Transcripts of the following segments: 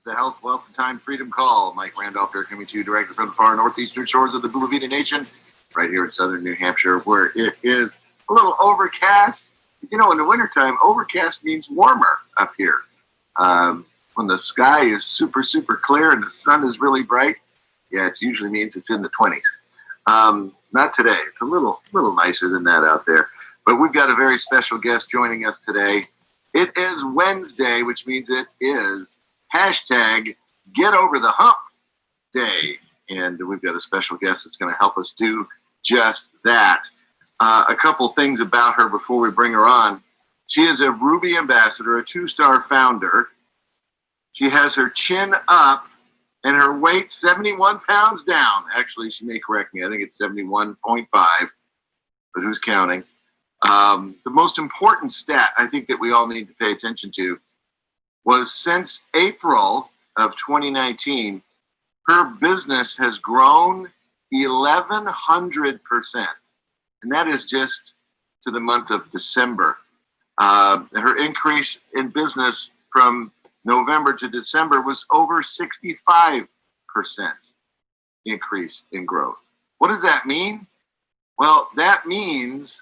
the Health, Wealth, and Time Freedom Call. Mike Randolph here, coming to you directly from the far northeastern shores of the Boulevita Nation, right here in southern New Hampshire, where it is a little overcast. You know, in the wintertime, overcast means warmer up here. When the sky is super, super clear and the sun is really bright, yeah, it usually means it's in the 20s. Not today. It's a little nicer than that out there. But we've got a very special guest joining us today. It is Wednesday, which means it is hashtag Get Over the Hump Day. And we've got a special guest that's going to help us do just that. A couple things about her before we bring her on. She is a Ruby ambassador, a 2-star founder. She has her chin up and her weight 71 pounds down. Actually, she may correct me. I think it's 71.5, but who's counting? The most important stat I think that we all need to pay attention to was since April of 2019, her business has grown 1,100%. And that is just to the month of December. Her increase in business from November to December was over 65% increase in growth. What does that mean? Well, that means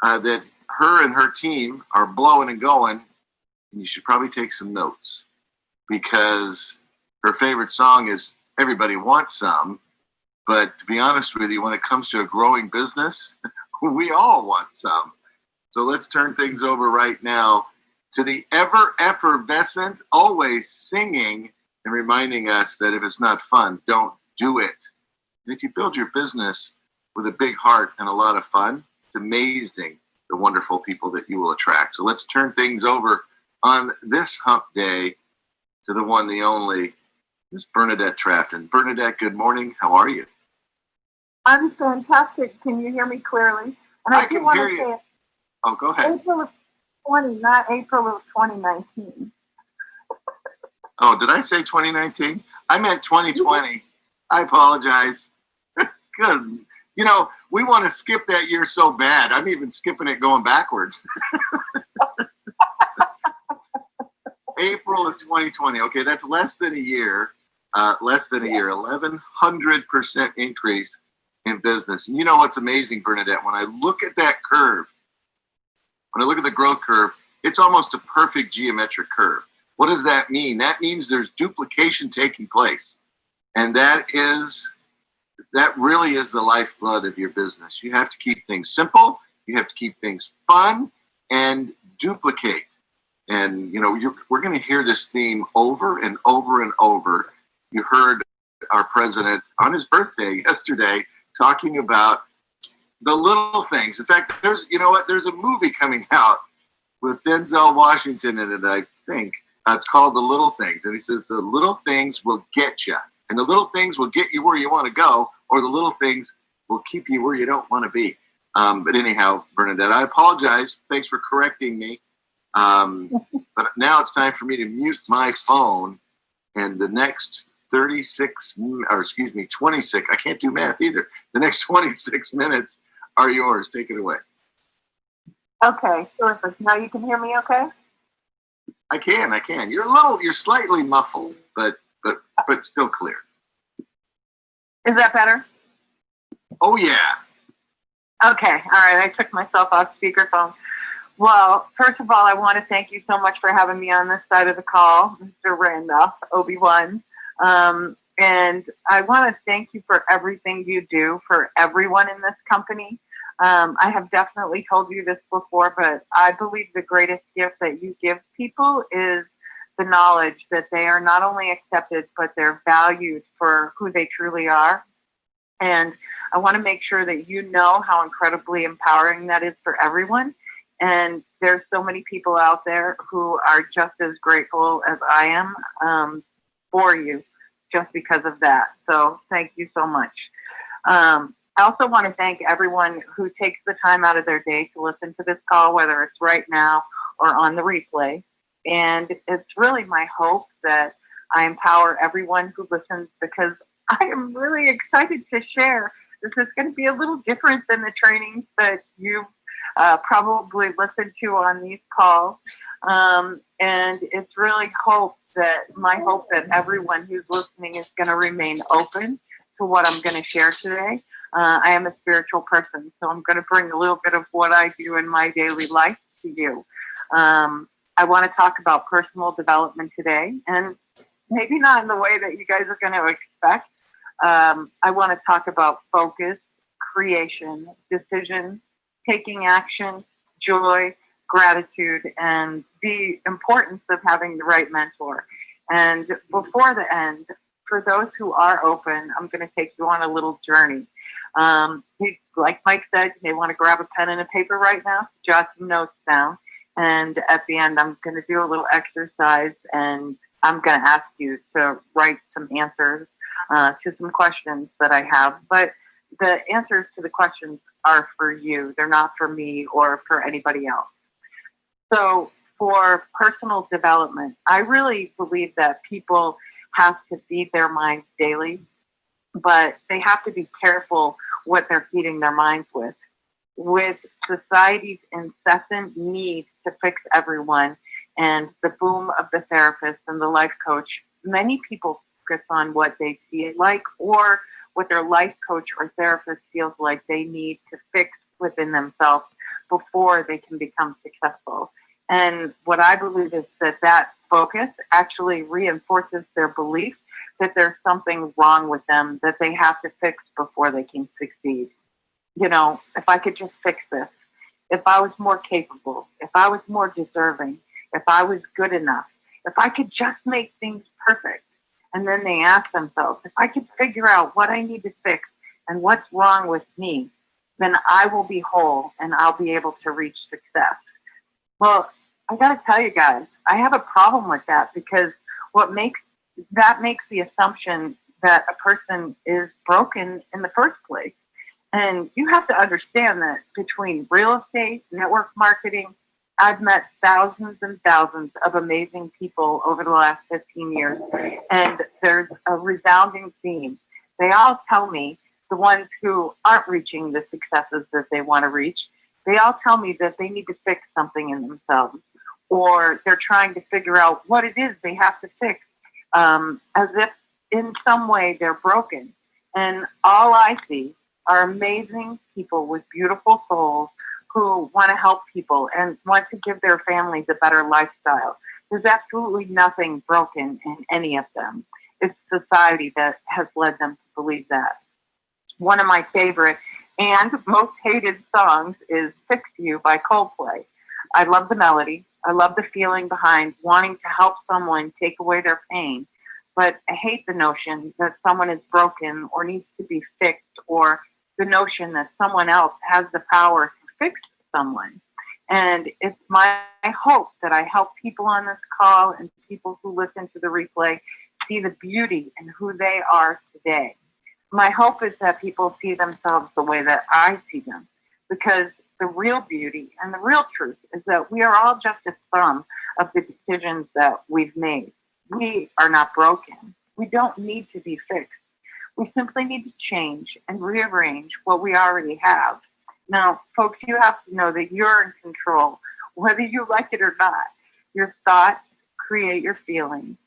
that her and her team are blowing and going, and you should probably take some notes, because her favorite song is Everybody Wants Some. But to be honest with you, when it comes to a growing business, we all want some. So let's turn things over right now to the ever effervescent, always singing and reminding us that if it's not fun, don't do it. And if you build your business with a big heart and a lot of fun, it's amazing the wonderful people that you will attract. So let's turn things over on this hump day to the one, the only, Miss Bernadette Trafton. Bernadette, good morning. How are you? I'm fantastic. Can you hear me clearly? And I can hear you. Oh, go ahead. April of 20, not April of 2019. Oh, did I say 2019? I meant 2020. I apologize. Good. You know, we want to skip that year so bad. I'm even skipping it going backwards. April of 2020. Okay, that's less than a year. 1,100% increase in business. And you know what's amazing, Bernadette? When I look at that curve, when I look at the growth curve, it's almost a perfect geometric curve. What does that mean? That means there's duplication taking place. And that really is the lifeblood of your business. You have to keep things simple. You have to keep things fun and duplicate. And, you know, we're going to hear this theme over and over and over. You heard our president on his birthday yesterday talking about the little things. In fact, there's a movie coming out with Denzel Washington in it, I think. It's called The Little Things. And he says the little things will get you. And the little things will get you where you want to go, or the little things will keep you where you don't want to be. But anyhow, Bernadette, I apologize. Thanks for correcting me. But now it's time for me to mute my phone, and the next 26, I can't do math either. The next 26 minutes are yours. Take it away. Okay, terrific. Now you can hear me okay? I can. You're slightly muffled, but still clear. Is that better? Oh, yeah. Okay, all right. I took myself off speakerphone. Well, first of all, I want to thank you so much for having me on this side of the call, Mr. Randolph, Obi-Wan. And I want to thank you for everything you do for everyone in this company. I have definitely told you this before, but I believe the greatest gift that you give people is the knowledge that they are not only accepted, but they're valued for who they truly are. And I want to make sure that you know how incredibly empowering that is for everyone. And there's so many people out there who are just as grateful as I am for you, just because of that. So thank you so much. I also want to thank everyone who takes the time out of their day to listen to this call, whether it's right now or on the replay. And it's really my hope that I empower everyone who listens, because I am really excited to share. This is going to be a little different than the trainings that you've probably listened to on these calls. And it's really hope that my hope that everyone who's listening is going to remain open to what I'm going to share today. I am a spiritual person, so I'm going to bring a little bit of what I do in my daily life to you. I want to talk about personal development today, and maybe not in the way that you guys are going to expect. I want to talk about focus, creation, decision, taking action, joy, gratitude, and the importance of having the right mentor. And before the end, for those who are open, I'm going to take you on a little journey. Like Mike said, you may want to grab a pen and a paper right now, jot some notes down. And at the end, I'm going to do a little exercise, and I'm going to ask you to write some answers to some questions that I have. But the answers to the questions are for you. They're not for me or for anybody else. So for personal development, I really believe that people have to feed their minds daily, but they have to be careful what they're feeding their minds with. With society's incessant need to fix everyone and the boom of the therapist and the life coach, many people focus on what they feel like or what their life coach or therapist feels like they need to fix within themselves before they can become successful. And what I believe is that focus actually reinforces their belief that there's something wrong with them that they have to fix before they can succeed. You know, if I could just fix this, if I was more capable, if I was more deserving, if I was good enough, if I could just make things perfect. And then they ask themselves, if I could figure out what I need to fix and what's wrong with me, then I will be whole and I'll be able to reach success. Well, I got to tell you guys, I have a problem with that because what makes the assumption that a person is broken in the first place. And you have to understand that between real estate, network marketing, I've met thousands and thousands of amazing people over the last 15 years, and there's a resounding theme. They all tell me, the ones who aren't reaching the successes that they want to reach, they all tell me that they need to fix something in themselves, or they're trying to figure out what it is they have to fix, as if in some way they're broken. And all I see are amazing people with beautiful souls who want to help people and want to give their families a better lifestyle. There's absolutely nothing broken in any of them. It's society that has led them to believe that. One of my favorite and most hated songs is Fix You by Coldplay. I love the melody. I love the feeling behind wanting to help someone take away their pain. But I hate the notion that someone is broken or needs to be fixed, or the notion that someone else has the power to fix someone. And it's my hope that I help people on this call and people who listen to the replay see the beauty in who they are today. My hope is that people see themselves the way that I see them, because the real beauty and the real truth is that we are all just a sum of the decisions that we've made. We are not broken. We don't need to be fixed. We simply need to change and rearrange what we already have. Now, folks, you have to know that you're in control, whether you like it or not. Your thoughts create your feelings.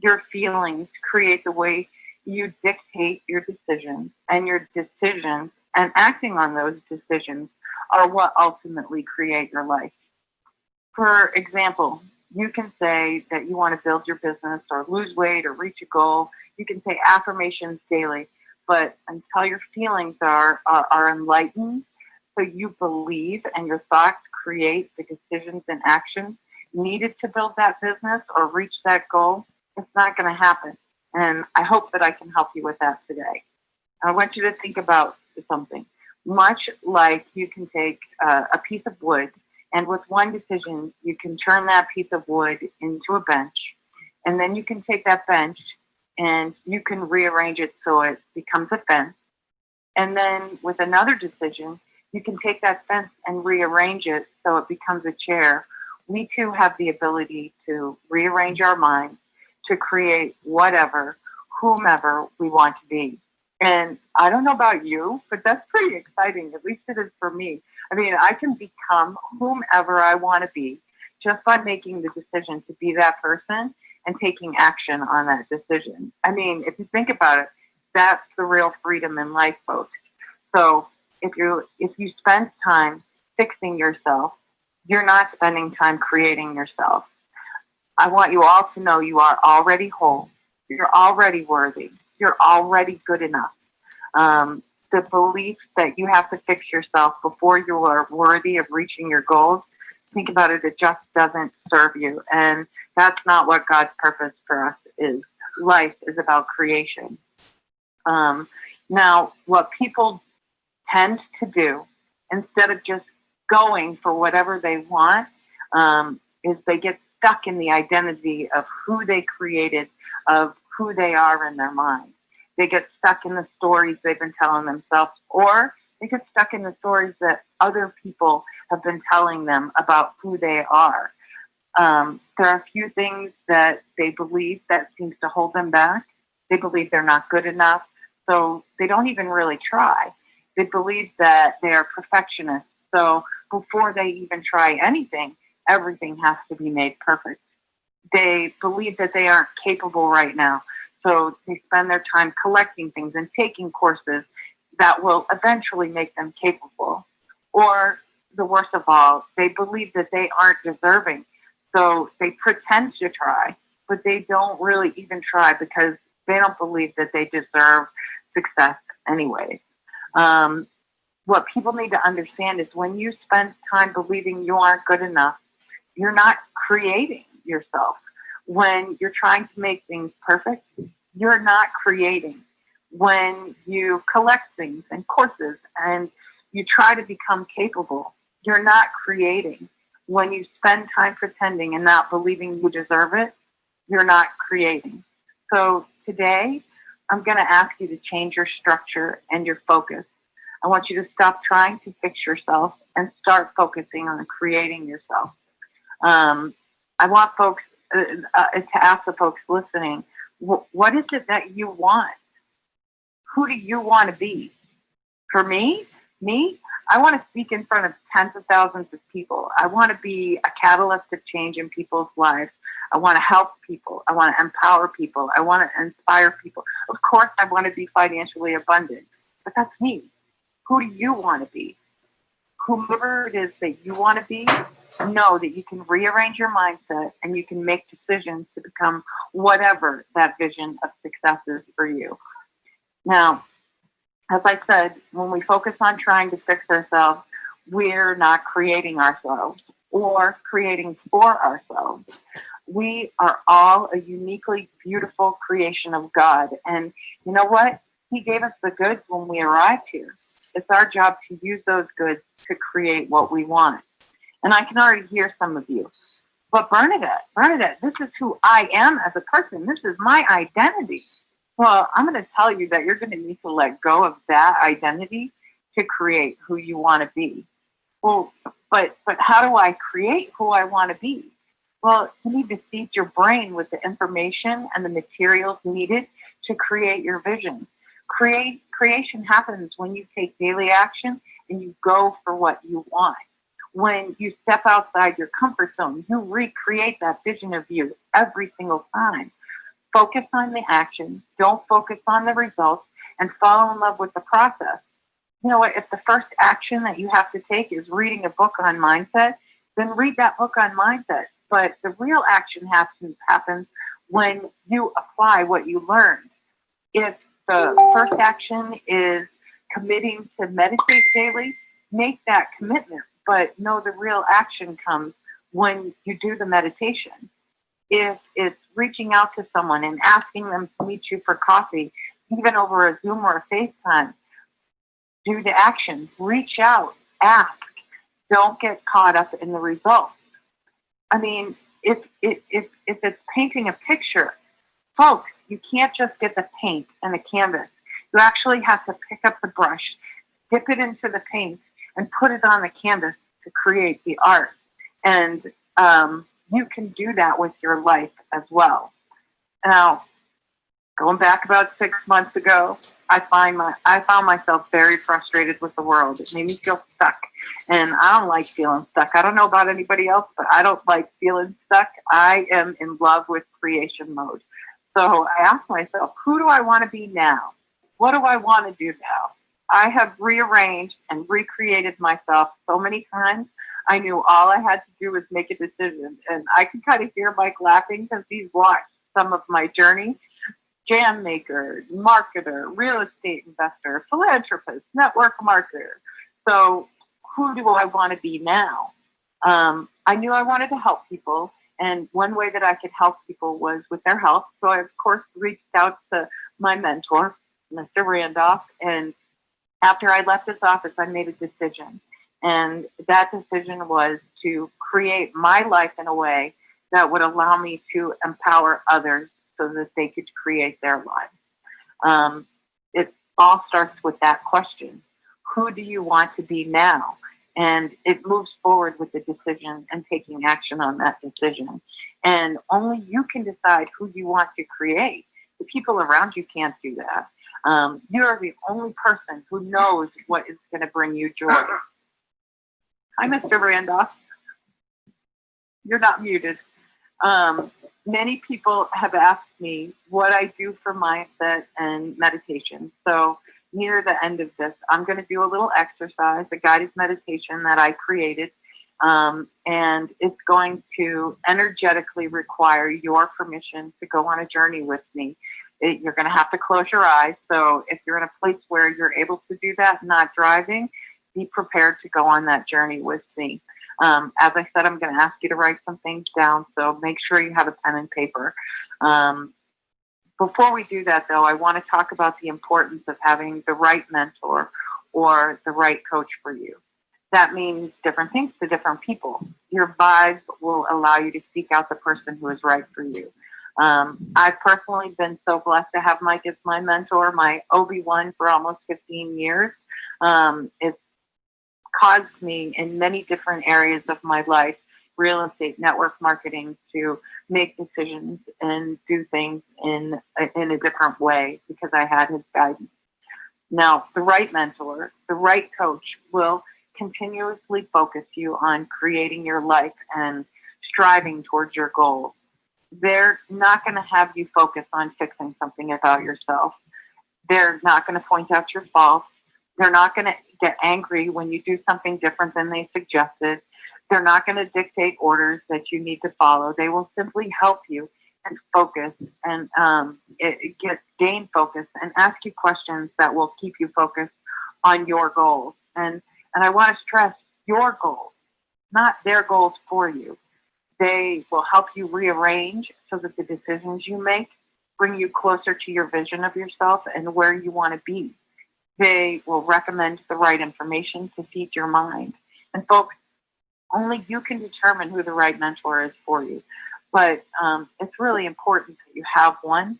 Your feelings create the way you dictate your decisions, and your decisions and acting on those decisions are what ultimately create your life. For example, you can say that you want to build your business or lose weight or reach a goal. You can say affirmations daily, but until your feelings are enlightened, so you believe and your thoughts create the decisions and actions needed to build that business or reach that goal, it's not going to happen. And I hope that I can help you with that today. I want you to think about something. Much like you can take a piece of wood, and with one decision, you can turn that piece of wood into a bench. And then you can take that bench and you can rearrange it so it becomes a fence. And then with another decision, you can take that fence and rearrange it so it becomes a chair. We too have the ability to rearrange our minds to create whatever, whomever we want to be. And I don't know about you, but that's pretty exciting. At least it is for me. I mean, I can become whomever I want to be just by making the decision to be that person and taking action on that decision. I mean, if you think about it, that's the real freedom in life, folks. So if you spend time fixing yourself, you're not spending time creating yourself. I want you all to know you are already whole. You're already worthy. You're already good enough. The belief that you have to fix yourself before you are worthy of reaching your goals, think about it, it just doesn't serve you. And that's not what God's purpose for us is. Life is about creation. Now, what people tend to do, instead of just going for whatever they want, is they get stuck in the identity of who they created, of who they are in their mind. They get stuck in the stories they've been telling themselves, or they get stuck in the stories that other people have been telling them about who they are. There are a few things that they believe that seems to hold them back. They believe they're not good enough, so they don't even really try. They believe that they are perfectionists, so before they even try anything, everything has to be made perfect. They believe that they aren't capable right now, so they spend their time collecting things and taking courses that will eventually make them capable. Or, the worst of all, they believe that they aren't deserving, so they pretend to try, but they don't really even try because they don't believe that they deserve success anyway. What people need to understand is when you spend time believing you aren't good enough, you're not creating yourself. When you're trying to make things perfect, you're not creating. When you collect things and courses and you try to become capable, you're not creating. When you spend time pretending and not believing you deserve it, you're not creating. So today, I'm going to ask you to change your structure and your focus. I want you to stop trying to fix yourself and start focusing on creating yourself. I want folks to ask the folks listening, what is it that you want? Who do you want to be? For me, I want to speak in front of tens of thousands of people. I want to be a catalyst of change in people's lives. I want to help people. I want to empower people. I want to inspire people. Of course, I want to be financially abundant, but that's me. Who do you want to be? Whomever it is that you want to be, know that you can rearrange your mindset and you can make decisions to become whatever that vision of success is for you. Now, as I said, when we focus on trying to fix ourselves, we're not creating ourselves or creating for ourselves. We are all a uniquely beautiful creation of God. And you know what? He gave us the goods when we arrived here. It's our job to use those goods to create what we want. And I can already hear some of you. But Bernadette, this is who I am as a person. This is my identity. Well, I'm going to tell you that you're going to need to let go of that identity to create who you want to be. Well, but how do I create who I want to be? Well, you need to feed your brain with the information and the materials needed to create your vision. Creation happens when you take daily action and you go for what you want. When you step outside your comfort zone, you recreate that vision of you every single time. Focus on the action, don't focus on the results, and fall in love with the process. You know what? If the first action that you have to take is reading a book on mindset, then read that book on mindset. But the real action happens when you apply what you learned. If the first action is committing to meditate daily, make that commitment. But know the real action comes when you do the meditation. If it's reaching out to someone and asking them to meet you for coffee, even over a Zoom or a FaceTime, do the action. Reach out. Ask. Don't get caught up in the results. I mean, if it's painting a picture, folks, you can't just get the paint and the canvas. You actually have to pick up the brush, dip it into the paint, and put it on the canvas to create the art. And you can do that with your life as well. Now, Going back about 6 months ago, I found myself very frustrated with the world. It made me feel stuck, and I don't like feeling stuck. I don't know about anybody else, but I don't like feeling stuck. I am in love with creation mode. So I asked myself, who do I want to be now? What do I want to do now? I have rearranged and recreated myself so many times. I knew all I had to do was make a decision, and I can kind of hear Mike laughing because he's watched some of my journey. Jam maker, marketer, real estate investor, philanthropist, network marketer. So who do I want to be now? I knew I wanted to help people, and one way that I could help people was with their health. So I, of course, reached out to my mentor, Mr. Randolph, and after I left his office, I made a decision. And that decision was to create my life in a way that would allow me to empower others so that they could create their lives. It all starts with that question. Who do you want to be now? And it moves forward with the decision and taking action on that decision. And only you can decide who you want to create. The people around you can't do that. You're the only person who knows what is going to bring you joy. Hi, Mr. Randolph. You're not muted. Many people have asked me what I do for mindset and meditation. So near the end of this, I'm going to do a little exercise, a guided meditation that I created. And it's going to energetically require your permission to go on a journey with me. You're going to have to close your eyes. So if you're in a place where you're able to do that, not driving, be prepared to go on that journey with me. As I said, I'm going to ask you to write some things down, so make sure you have a pen and paper. Before we do that, though, I want to talk about the importance of having the right mentor or the right coach for you. That means different things to different people. Your vibe will allow you to seek out the person who is right for you. I've personally been so blessed to have Mike as my mentor, my Obi-Wan for almost 15 years. It's caused me in many different areas of my life, real estate, network marketing, to make decisions and do things in a different way because I had his guidance. Now, the right mentor, the right coach will continuously focus you on creating your life and striving towards your goals. They're not going to have you focus on fixing something about yourself. They're not going to point out your faults. They're not going to get angry when you do something different than they suggested. They're not going to dictate orders that you need to follow. They will simply help you and focus and gain focus and ask you questions that will keep you focused on your goals. And I want to stress your goals, not their goals for you. They will help you rearrange so that the decisions you make bring you closer to your vision of yourself and where you want to be. They will recommend the right information to feed your mind. And folks, only you can determine who the right mentor is for you. But it's really important that you have one.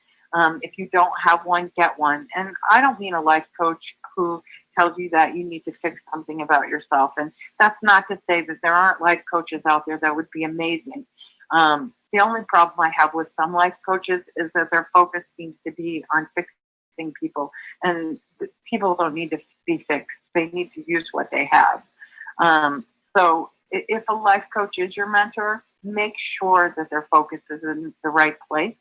If you don't have one, get one. And I don't mean a life coach who tells you that you need to fix something about yourself. And that's not to say that there aren't life coaches out there that would be amazing. The only problem I have with some life coaches is that their focus seems to be on fixing people. And people don't need to be fixed. They need to use what they have. So if a life coach is your mentor, make sure that their focus is in the right place.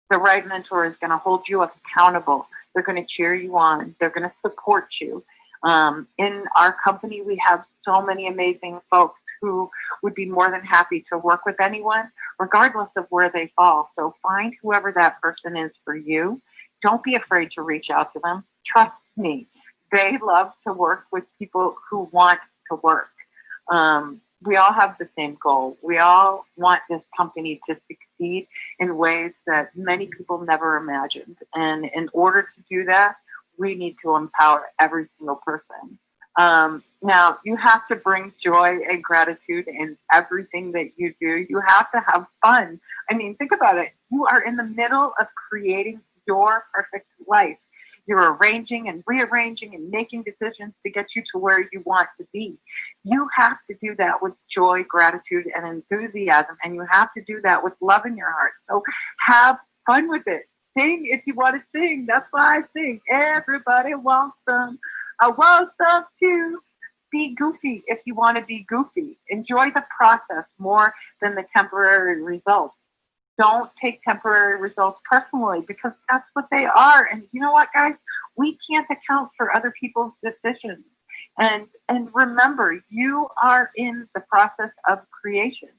The right mentor is going to hold you accountable. They're going to cheer you on. They're going to support you. In our company, we have so many amazing folks who would be more than happy to work with anyone, regardless of where they fall. So find whoever that person is for you. Don't be afraid to reach out to them. Trust me, they love to work with people who want to work. We all have the same goal. We all want this company to succeed in ways that many people never imagined. And in order to do that, we need to empower every single person. Now, you have to bring joy and gratitude in everything that you do. You have to have fun. I mean, think about it. You are in the middle of creating your perfect life. You're arranging and rearranging and making decisions to get you to where you want to be. You have to do that with joy, gratitude, and enthusiasm, and you have to do that with love in your heart. So have fun with it. Sing if you want to sing. That's why I sing. Everybody wants some. I want some too. Be goofy if you want to be goofy. Enjoy the process more than the temporary results. Don't take temporary results personally because that's what they are. And you know what, guys? We can't account for other people's decisions. And remember, you are in the process of creation.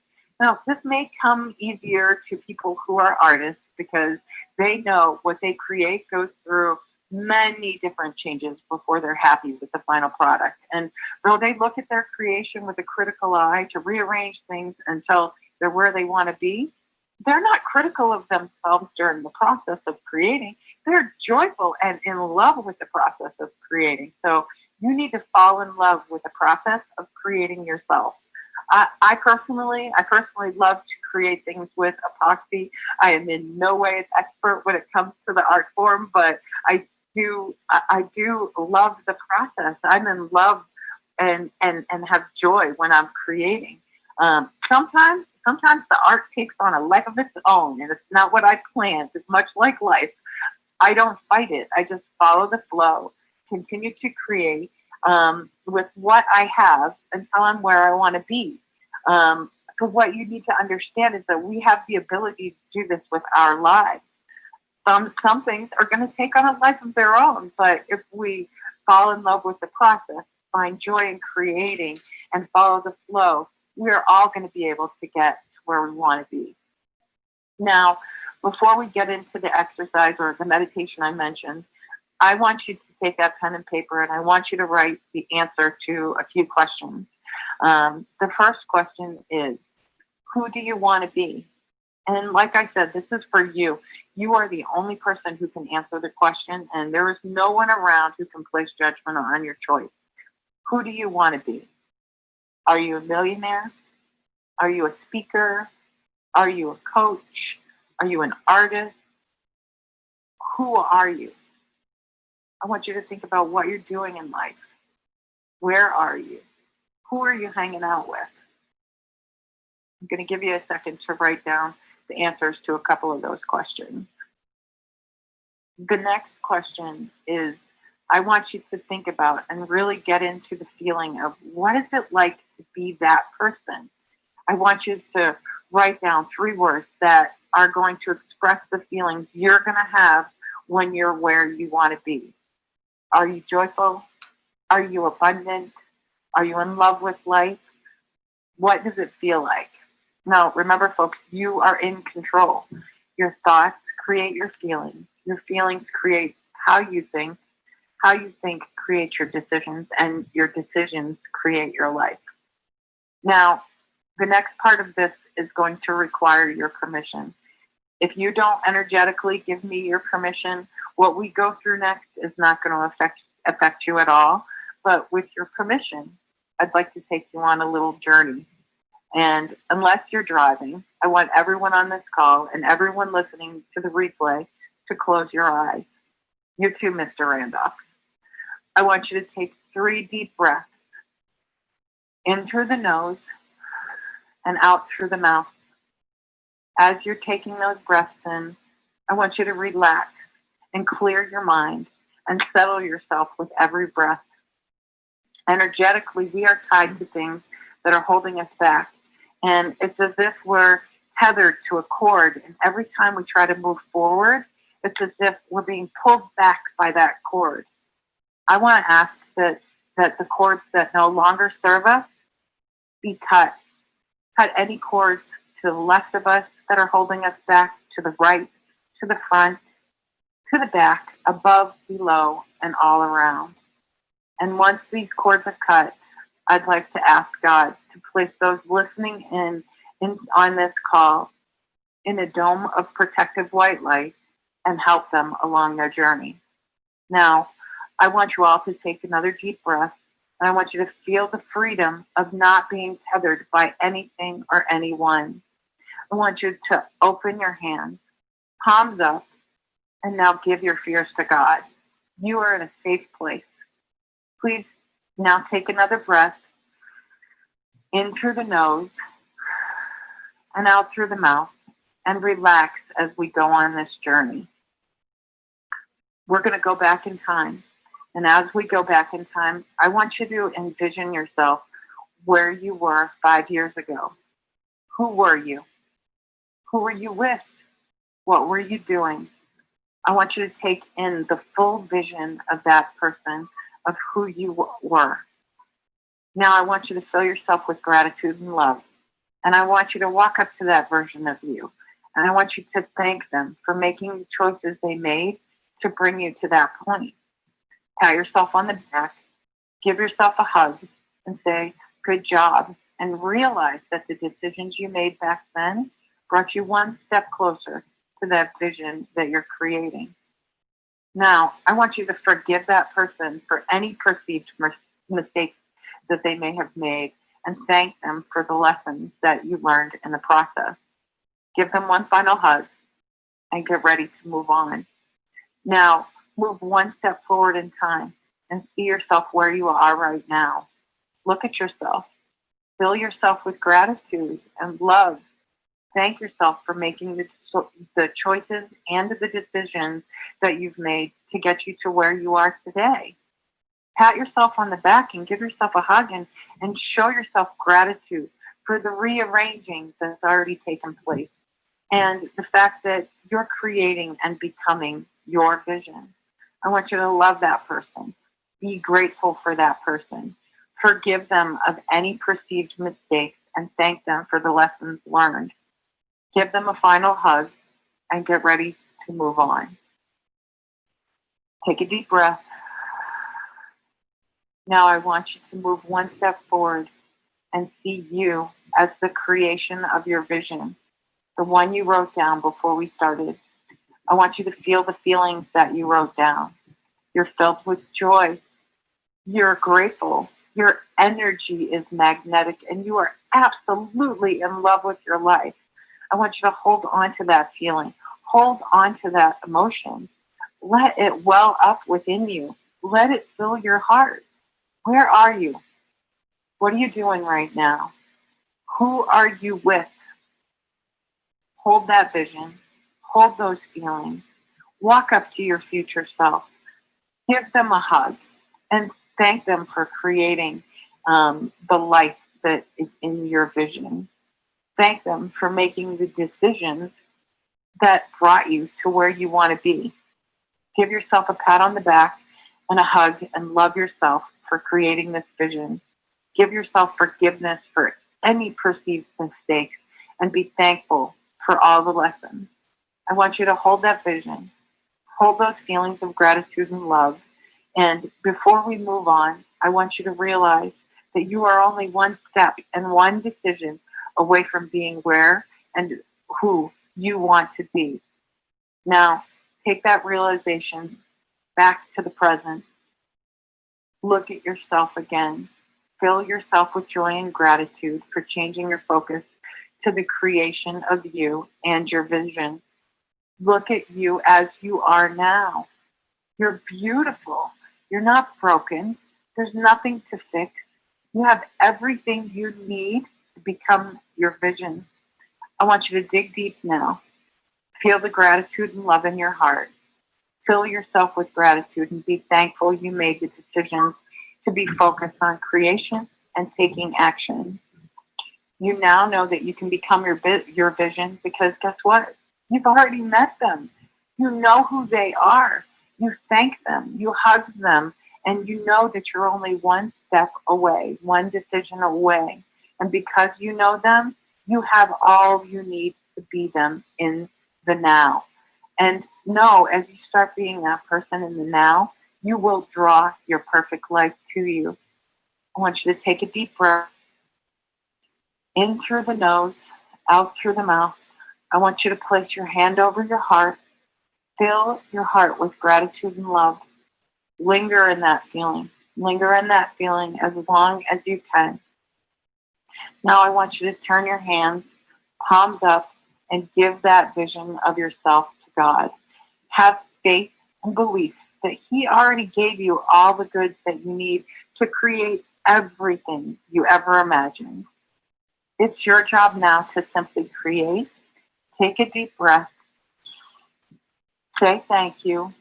Now, this may come easier to people who are artists because they know what they create goes through many different changes before they're happy with the final product. And though they look at their creation with a critical eye to rearrange things until they're where they want to be, they're not critical of themselves during the process of creating. They're joyful and in love with the process of creating. So you need to fall in love with the process of creating yourself. I personally love to create things with epoxy. I am in no way an expert when it comes to the art form, but I do love the process. I'm in love and have joy when I'm creating. Sometimes the art takes on a life of its own, and it's not what I planned. It's much like life. I don't fight it. I just follow the flow, continue to create with what I have until I'm where I want to be. So what you need to understand is that we have the ability to do this with our lives. Some things are going to take on a life of their own, but if we fall in love with the process, find joy in creating, and follow the flow, we're all going to be able to get to where we want to be. Now, before we get into the exercise or the meditation I mentioned, I want you to take that pen and paper and I want you to write the answer to a few questions. The first question is, who do you want to be? And like I said, this is for you. You are the only person who can answer the question, and there is no one around who can place judgment on your choice. Who do you want to be? Are you a millionaire? Are you a speaker? Are you a coach? Are you an artist? Who are you? I want you to think about what you're doing in life. Where are you? Who are you hanging out with? I'm going to give you a second to write down the answers to a couple of those questions. The next question is, I want you to think about and really get into the feeling of what is it like to be that person? I want you to write down 3 words that are going to express the feelings you're going to have when you're where you want to be. Are you joyful? Are you abundant? Are you in love with life? What does it feel like? Now, remember, folks, you are in control. Your thoughts create your feelings. Your feelings create how you think. How you think creates your decisions, and your decisions create your life. Now, the next part of this is going to require your permission. If you don't energetically give me your permission, what we go through next is not going to affect you at all. But with your permission, I'd like to take you on a little journey. And unless you're driving, I want everyone on this call and everyone listening to the replay to close your eyes. You too, Mr. Randolph. I want you to take 3 deep breaths in through the nose and out through the mouth. As you're taking those breaths in, I want you to relax and clear your mind and settle yourself with every breath. Energetically, we are tied to things that are holding us back. And it's as if we're tethered to a cord. And every time we try to move forward, it's as if we're being pulled back by that cord. I want to ask that the cords that no longer serve us be cut. Cut any cords to the left of us that are holding us back, to the right, to the front, to the back, above, below, and all around. And once these cords are cut, I'd like to ask God to place those listening in on this call in a dome of protective white light and help them along their journey. Now, I want you all to take another deep breath, and I want you to feel the freedom of not being tethered by anything or anyone. I want you to open your hands, palms up, and now give your fears to God. You are in a safe place. Please now take another breath in through the nose and out through the mouth, and relax as we go on this journey. We're going to go back in time. And as we go back in time, I want you to envision yourself where you were 5 years ago. Who were you? Who were you with? What were you doing? I want you to take in the full vision of that person, of who you were. Now I want you to fill yourself with gratitude and love. And I want you to walk up to that version of you. And I want you to thank them for making the choices they made to bring you to that point. Pat yourself on the back, give yourself a hug, and say, good job. And realize that the decisions you made back then brought you one step closer to that vision that you're creating. Now, I want you to forgive that person for any perceived mistakes that they may have made and thank them for the lessons that you learned in the process. Give them one final hug and get ready to move on. Now, move one step forward in time and see yourself where you are right now. Look at yourself. Fill yourself with gratitude and love. Thank yourself for making the choices and the decisions that you've made to get you to where you are today. Pat yourself on the back and give yourself a hug and show yourself gratitude for the rearranging that's already taken place and the fact that you're creating and becoming your vision. I want you to love that person. Be grateful for that person. Forgive them of any perceived mistakes and thank them for the lessons learned. Give them a final hug and get ready to move on. Take a deep breath. Now I want you to move one step forward and see you as the creation of your vision, the one you wrote down before we started. I want you to feel the feelings that you wrote down. You're filled with joy. You're grateful. Your energy is magnetic and you are absolutely in love with your life. I want you to hold on to that feeling. Hold on to that emotion. Let it well up within you. Let it fill your heart. Where are you? What are you doing right now? Who are you with? Hold that vision. Hold those feelings. Walk up to your future self. Give them a hug and thank them for creating the life that is in your vision. Thank them for making the decisions that brought you to where you want to be. Give yourself a pat on the back and a hug and love yourself for creating this vision. Give yourself forgiveness for any perceived mistakes and be thankful for all the lessons. I want you to hold that vision, hold those feelings of gratitude and love. And before we move on, I want you to realize that you are only one step and one decision away from being where and who you want to be. Now, take that realization back to the present. Look at yourself again. Fill yourself with joy and gratitude for changing your focus to the creation of you and your vision. Look at you as you are now. You're beautiful. You're not broken. There's nothing to fix. You have everything you need to become your vision. I want you to dig deep now. Feel the gratitude and love in your heart. Fill yourself with gratitude and be thankful you made the decisions to be focused on creation and taking action. You now know that you can become your vision because guess what? You've already met them. You know who they are. You thank them. You hug them. And you know that you're only one step away, one decision away. And because you know them, you have all you need to be them in the now. And know as you start being that person in the now, you will draw your perfect life to you. I want you to take a deep breath in through the nose, out through the mouth. I want you to place your hand over your heart. Fill your heart with gratitude and love. Linger in that feeling. Linger in that feeling as long as you can. Now I want you to turn your hands, palms up, and give that vision of yourself to God. Have faith and belief that He already gave you all the goods that you need to create everything you ever imagined. It's your job now to simply create. Take a deep breath. Say thank you.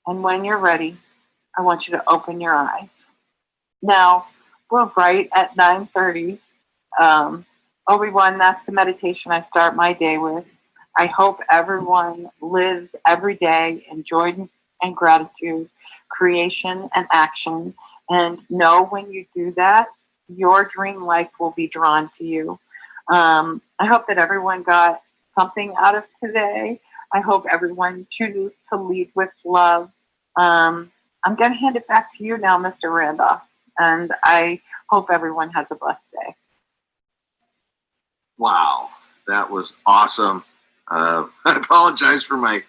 And when you're ready, I want you to open your eyes. Now, we're right at 9:30. Obi-Wan, that's the meditation I start my day with. I hope everyone lives every day in joy and gratitude, creation and action. And know when you do that, your dream life will be drawn to you. I hope that everyone got something out of today. I hope everyone chooses to lead with love. I'm going to hand it back to you now, Mr. Randolph. And I hope everyone has a blessed day. Wow, that was awesome. I apologize for my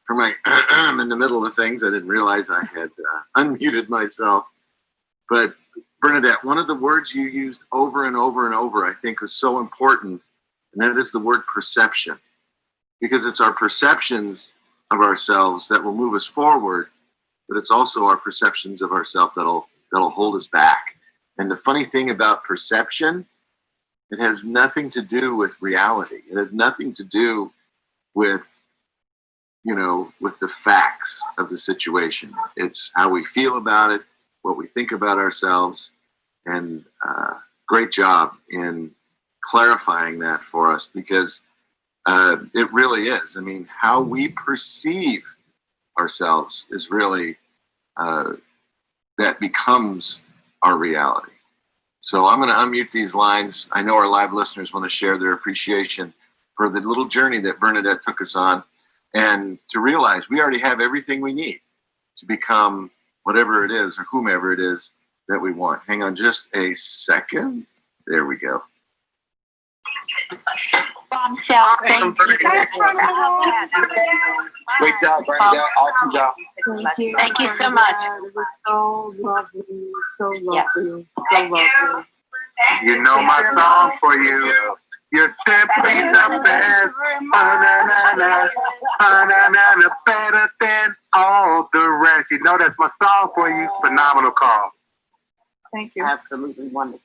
in the middle of things. I didn't realize I had unmuted myself. But Bernadette, one of the words you used over and over and over, I think, was so important, and that is the word perception, because it's our perceptions of ourselves that will move us forward, but it's also our perceptions of ourselves that'll hold us back. And the funny thing about perception, it has nothing to do with reality. It has nothing to do with, with the facts of the situation. It's how we feel about it, what we think about ourselves, and great job in clarifying that for us, because it really is. I mean, how we perceive ourselves is really, that becomes our reality. So I'm going to unmute these lines. I know our live listeners want to share their appreciation for the little journey that Bernadette took us on, and to realize we already have everything we need to become whatever it is or whomever it is that we want. Hang on just a second. There we go. Bombshell, thank you. Great job, Bernadette. Awesome job. Thank you so much. It was so lovely, so lovely, Yeah. so lovely. You know my song for you. You're simply the best. Better than all the rest. You know that's my song for you. Phenomenal call. Thank you. Absolutely wonderful.